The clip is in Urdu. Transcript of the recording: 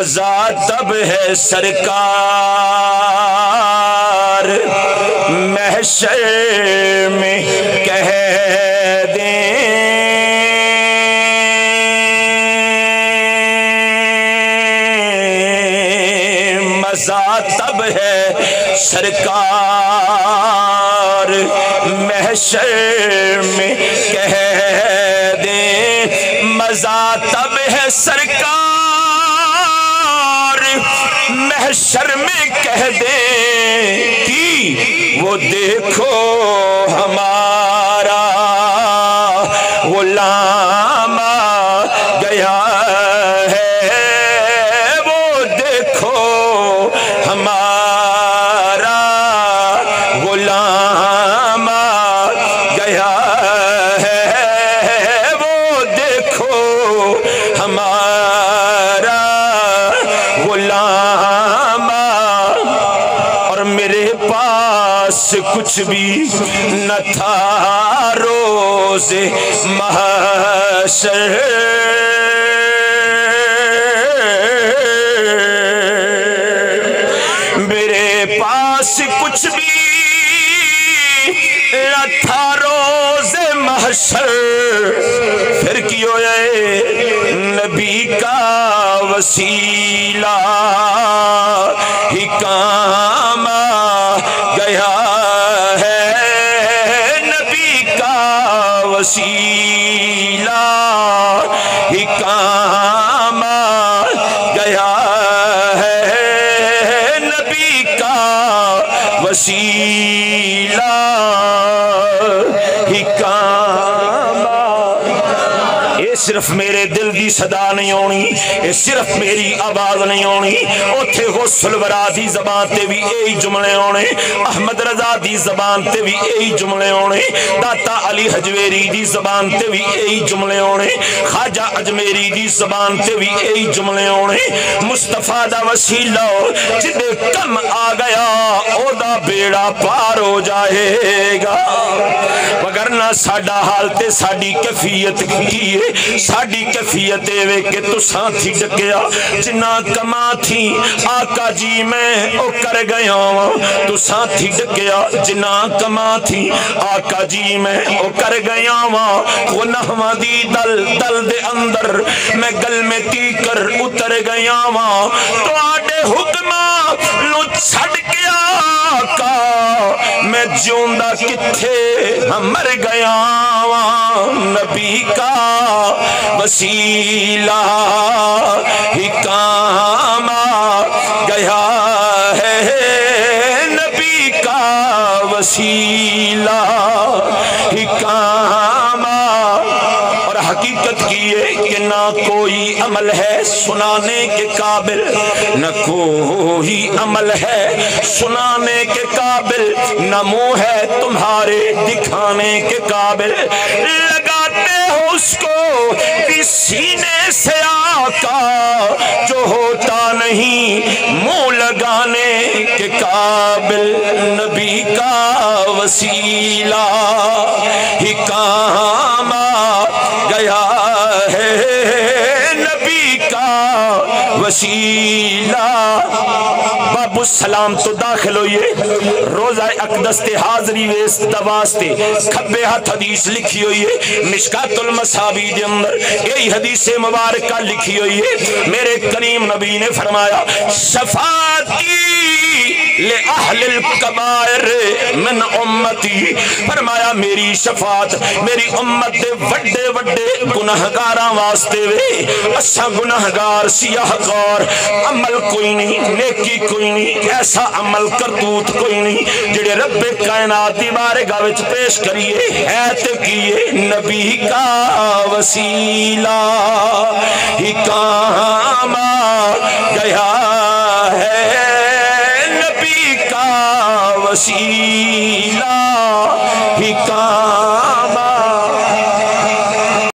مزہ تب ہے سرکار محشر میں کہہ دیں مزہ تب ہے سرکار محشر میں کہہ دیں مزہ تب ہے سرکار محشر میں کہہ دیں کہ وہ دیکھو ہمارا غلام آ گیا ہے وہ دیکھو ہمارا غلام آ گیا ہے وہ دیکھو ہمارا غلام اور میرے پاس کچھ بھی نہ تھا روز محشر میرے پاس کچھ بھی نہ تھا روز محشر پھر کیوں ہے نبی کا وسیلہ ہی کام آ گیا ہے نبی کا وسیلہ ہی کام آ گیا ہے نبی کا وسیلہ ہی کام آ یہ صرف میرے دل دی صدا نہیں ہونی یہ صرف میری آواز نہیں ہونی اوتھے غسل ورا دی زبان تے بھی یہی جملے ہونے احمد رضا دی زبان تے بھی یہی جملے ہونے داتا علی حجویری دی زبان تے بھی یہی جملے ہونے خواجہ اجمیری دی زبان تے بھی یہی جملے ہونے مصطفیٰ دا وسیلہ جدے کم آ گیا او دا بیڑا پار ہو جائے گا وگرنہ ساڈا حال تے ساڈی کیفیت کی ہے ساڈی کیفیت ہے کہ تساں تھی ڈکیا جنہ کما تھی آقا جی میں او کر گیا تساں تھی ڈکیا جنہ کما تھی آقا جی میں او کر گیا گناہ دی دل دے اندر میں گل میں تی کر اتر گیا تو آڈے حکمہ لو چھڑ گیا آقا میں جوندہ کتھے مر گیا نبی کا وسیلہ ہی کام آ گیا ہے نبی کا وسیلہ ہی کام آ اور حقیقت کی ہے کہ نہ کوئی عمل ہے سنانے کے قابل نہ کوئی عمل ہے سنانے کے قابل نہ منہ ہے تمہارے دکھانے کے قابل لگاتے ہو اس کو بھی سینے سے آقا جو ہوتا نہیں منہ لگانے کے قابل نبی کا وسیلہ ہی کام آ گیا ہے نبی کا وسیلہ باب السلام تو داخل ہوئیے روزہ اقدس تے حاضری ویست واسطے کھبے ہاتھ حدیث لکھی ہوئی ہے مشکات المصابی دے اندر یہی حدیث مبارکہ لکھی ہوئی ہے میرے کریم نبی نے فرمایا شفاعتی لأہل الکبائر من امتی فرمایا میری شفاعت میری امت دے وڈے وڈے گناہگاراں واسطے وے اسا گناہگار سیاہگار عمل کوئی نہیں نیکی کوئی نہیں ایسا عمل کرتوت کوئی نہیں جڑے رب کائنات دی بارگاہ وچ پیش کریے ہے تے کیے نبی کا وسیلہ ہی کام آ گیا ہے نبی کا وسیلہ